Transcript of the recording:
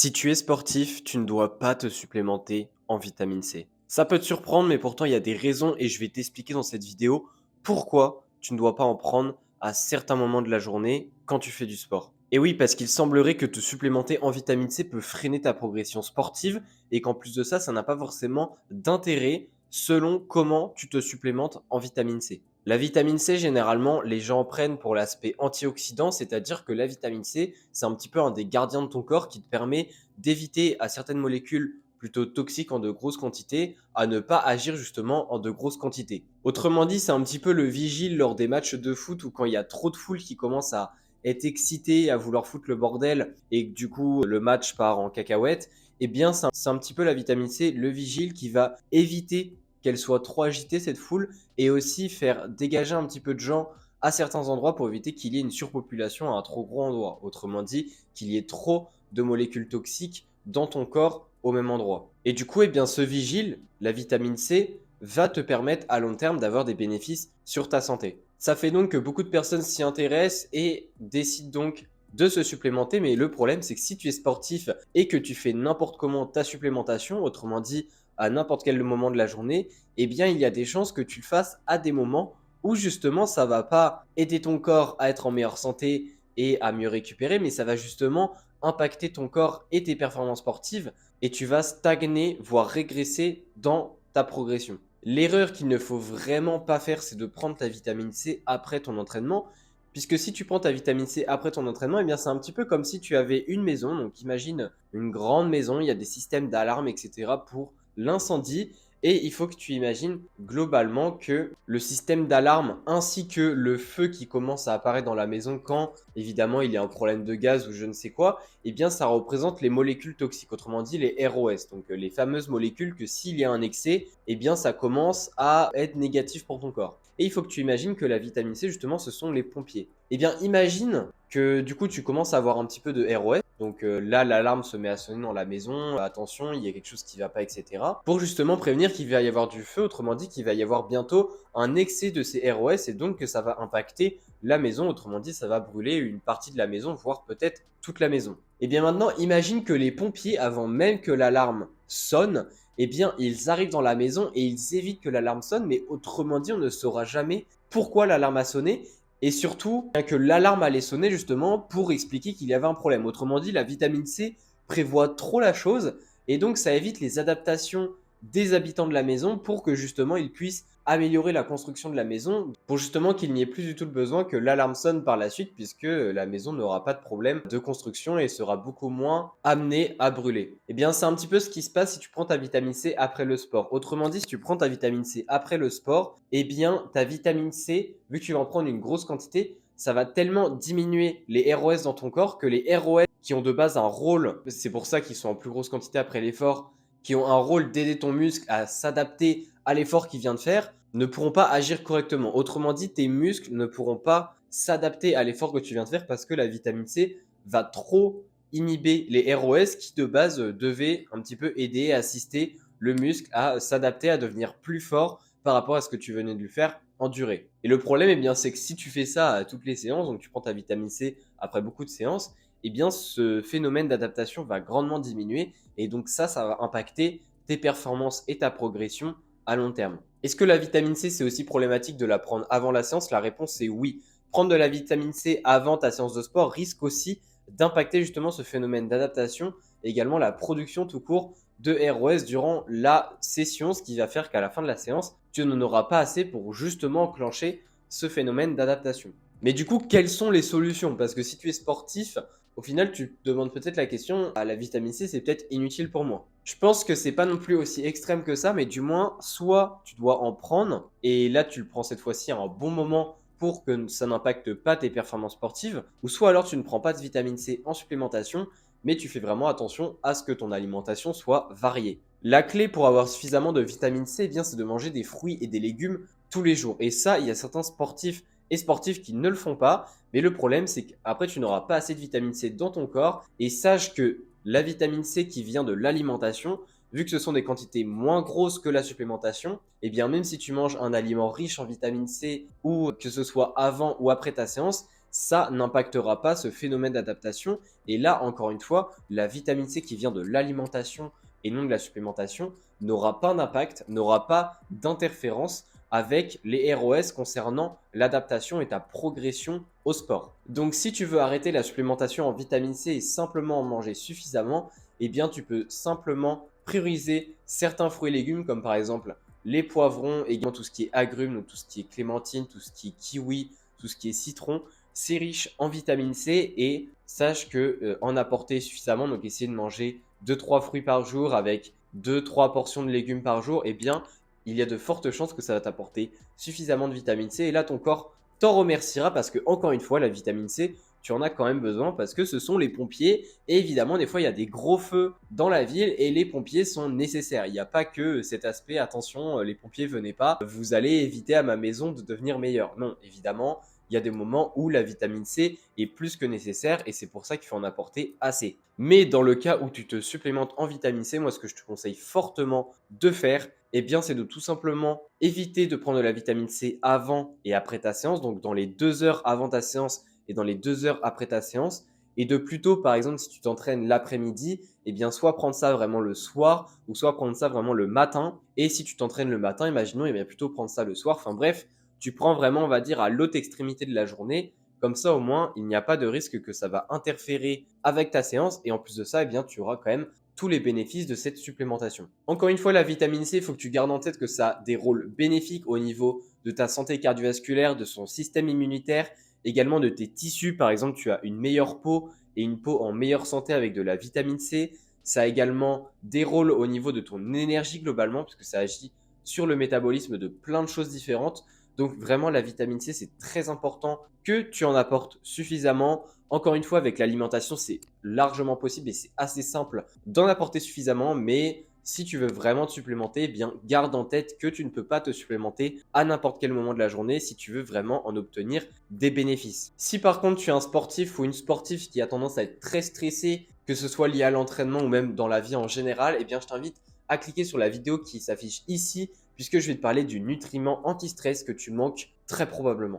Si tu es sportif, tu ne dois pas te supplémenter en vitamine C. Ça peut te surprendre, mais pourtant il y a des raisons et je vais t'expliquer dans cette vidéo pourquoi tu ne dois pas en prendre à certains moments de la journée quand tu fais du sport. Et oui, parce qu'il semblerait que te supplémenter en vitamine C peut freiner ta progression sportive et qu'en plus de ça, ça n'a pas forcément d'intérêt selon comment tu te supplémentes en vitamine C. La vitamine C, généralement, les gens en prennent pour l'aspect antioxydant, c'est-à-dire que la vitamine C, c'est un petit peu un des gardiens de ton corps qui te permet d'éviter à certaines molécules plutôt toxiques en de grosses quantités à ne pas agir justement en de grosses quantités. Autrement dit, c'est un petit peu le vigile lors des matchs de foot ou quand il y a trop de foule qui commence à être excitée, à vouloir foutre le bordel et que du coup le match part en cacahuète. Eh bien, c'est un petit peu la vitamine C, le vigile qui va éviter qu'elle soit trop agitée cette foule et aussi faire dégager un petit peu de gens à certains endroits pour éviter qu'il y ait une surpopulation à un trop gros endroit. Autrement dit, qu'il y ait trop de molécules toxiques dans ton corps au même endroit. Et du coup, eh bien, ce vigile, la vitamine C, va te permettre à long terme d'avoir des bénéfices sur ta santé. Ça fait donc que beaucoup de personnes s'y intéressent et décident donc de se supplémenter, mais le problème c'est que si tu es sportif et que tu fais n'importe comment ta supplémentation, autrement dit à n'importe quel moment de la journée, eh bien il y a des chances que tu le fasses à des moments où justement ça va pas aider ton corps à être en meilleure santé et à mieux récupérer, mais ça va justement impacter ton corps et tes performances sportives et tu vas stagner, voire régresser dans ta progression. L'erreur qu'il ne faut vraiment pas faire, c'est de prendre ta vitamine C après ton entraînement, puisque si tu prends ta vitamine C après ton entraînement, eh bien c'est un petit peu comme si tu avais une maison. Donc imagine une grande maison, il y a des systèmes d'alarme, etc. pour l'incendie. Et il faut que tu imagines globalement que le système d'alarme ainsi que le feu qui commence à apparaître dans la maison quand évidemment il y a un problème de gaz ou je ne sais quoi, eh bien ça représente les molécules toxiques, autrement dit les ROS, donc les fameuses molécules que s'il y a un excès, eh bien ça commence à être négatif pour ton corps. Et il faut que tu imagines que la vitamine C justement ce sont les pompiers. Eh bien imagine que du coup tu commences à avoir un petit peu de ROS. Donc là, l'alarme se met à sonner dans la maison. Attention, il y a quelque chose qui ne va pas, etc. Pour justement prévenir qu'il va y avoir du feu, autrement dit qu'il va y avoir bientôt un excès de ces ROS et donc que ça va impacter la maison. Autrement dit, ça va brûler une partie de la maison, voire peut-être toute la maison. Et bien maintenant, imagine que les pompiers, avant même que l'alarme sonne, eh bien ils arrivent dans la maison et ils évitent que l'alarme sonne, mais autrement dit, on ne saura jamais pourquoi l'alarme a sonné et surtout que l'alarme allait sonner justement pour expliquer qu'il y avait un problème. Autrement dit, la vitamine C prévoit trop la chose et donc ça évite les adaptations des habitants de la maison pour que justement ils puissent améliorer la construction de la maison pour justement qu'il n'y ait plus du tout le besoin que l'alarme sonne par la suite puisque la maison n'aura pas de problème de construction et sera beaucoup moins amenée à brûler. Et bien c'est un petit peu ce qui se passe si tu prends ta vitamine C après le sport. Autrement dit, si tu prends ta vitamine C après le sport, eh bien ta vitamine C, vu que tu vas en prendre une grosse quantité, ça va tellement diminuer les ROS dans ton corps que les ROS qui ont de base un rôle, c'est pour ça qu'ils sont en plus grosse quantité après l'effort, qui ont un rôle d'aider ton muscle à s'adapter à l'effort qu'il vient de faire, ne pourront pas agir correctement. Autrement dit, tes muscles ne pourront pas s'adapter à l'effort que tu viens de faire parce que la vitamine C va trop inhiber les ROS qui de base devaient un petit peu aider, assister le muscle à s'adapter, à devenir plus fort par rapport à ce que tu venais de lui faire en durée. Et le problème, eh bien, c'est que si tu fais ça à toutes les séances, donc tu prends ta vitamine C après beaucoup de séances, eh bien, ce phénomène d'adaptation va grandement diminuer et donc ça va impacter tes performances et ta progression à long terme. Est-ce que la vitamine C, c'est aussi problématique de la prendre avant la séance? La réponse est oui. Prendre de la vitamine C avant ta séance de sport risque aussi d'impacter justement ce phénomène d'adaptation et également la production tout court de ROS durant la session, ce qui va faire qu'à la fin de la séance, tu n'en auras pas assez pour justement enclencher ce phénomène d'adaptation. Mais du coup, quelles sont les solutions? Parce que si tu es sportif, au final, tu te demandes peut-être la question, la vitamine C, c'est peut-être inutile pour moi. Je pense que c'est pas non plus aussi extrême que ça, mais du moins, soit tu dois en prendre, et là, tu le prends cette fois-ci à un bon moment pour que ça n'impacte pas tes performances sportives, ou soit alors tu ne prends pas de vitamine C en supplémentation, mais tu fais vraiment attention à ce que ton alimentation soit variée. La clé pour avoir suffisamment de vitamine C, eh bien, c'est de manger des fruits et des légumes tous les jours. Et ça, il y a certains sportifs et sportifs qui ne le font pas. Mais le problème, c'est qu'après, tu n'auras pas assez de vitamine C dans ton corps. Et sache que la vitamine C qui vient de l'alimentation, vu que ce sont des quantités moins grosses que la supplémentation, eh bien même si tu manges un aliment riche en vitamine C ou que ce soit avant ou après ta séance, ça n'impactera pas ce phénomène d'adaptation. Et là, encore une fois, la vitamine C qui vient de l'alimentation et non de la supplémentation n'aura pas d'impact, n'aura pas d'interférence avec les ROS concernant l'adaptation et ta progression au sport. Donc si tu veux arrêter la supplémentation en vitamine C et simplement en manger suffisamment, eh bien tu peux simplement prioriser certains fruits et légumes comme par exemple les poivrons, également tout ce qui est agrumes, donc tout ce qui est clémentine, tout ce qui est kiwi, tout ce qui est citron. C'est riche en vitamine C et sache que en apporter suffisamment, donc essayer de manger 2-3 fruits par jour avec 2-3 portions de légumes par jour, eh bien il y a de fortes chances que ça va t'apporter suffisamment de vitamine C et là ton corps t'en remerciera parce que encore une fois la vitamine C tu en as quand même besoin parce que ce sont les pompiers et évidemment des fois il y a des gros feux dans la ville et les pompiers sont nécessaires. Il n'y a pas que cet aspect attention les pompiers venez pas, vous allez éviter à ma maison de devenir meilleur. Non, évidemment, il y a des moments où la vitamine C est plus que nécessaire et c'est pour ça qu'il faut en apporter assez. Mais dans le cas où tu te supplémentes en vitamine C, moi ce que je te conseille fortement de faire, eh bien c'est de tout simplement éviter de prendre de la vitamine C avant et après ta séance, donc dans les 2 heures avant ta séance et dans les 2 heures après ta séance, et de plutôt, par exemple, si tu t'entraînes l'après-midi, eh bien, soit prendre ça vraiment le soir, ou soit prendre ça vraiment le matin. Et si tu t'entraînes le matin, imaginons, eh bien, plutôt prendre ça le soir. Enfin bref, tu prends vraiment, on va dire, à l'autre extrémité de la journée. Comme ça, au moins, il n'y a pas de risque que ça va interférer avec ta séance. Et en plus de ça, eh bien, tu auras quand même tous les bénéfices de cette supplémentation. Encore une fois, la vitamine C, il faut que tu gardes en tête que ça a des rôles bénéfiques au niveau de ta santé cardiovasculaire, de son système immunitaire, également de tes tissus. Par exemple, tu as une meilleure peau et une peau en meilleure santé avec de la vitamine C. Ça a également des rôles au niveau de ton énergie globalement, puisque ça agit sur le métabolisme de plein de choses différentes. Donc vraiment, la vitamine C, c'est très important que tu en apportes suffisamment. Encore une fois, avec l'alimentation, c'est largement possible et c'est assez simple d'en apporter suffisamment, mais si tu veux vraiment te supplémenter, eh bien garde en tête que tu ne peux pas te supplémenter à n'importe quel moment de la journée si tu veux vraiment en obtenir des bénéfices. Si par contre tu es un sportif ou une sportive qui a tendance à être très stressé, que ce soit lié à l'entraînement ou même dans la vie en général, eh bien je t'invite à cliquer sur la vidéo qui s'affiche ici puisque je vais te parler du nutriment anti-stress que tu manques très probablement.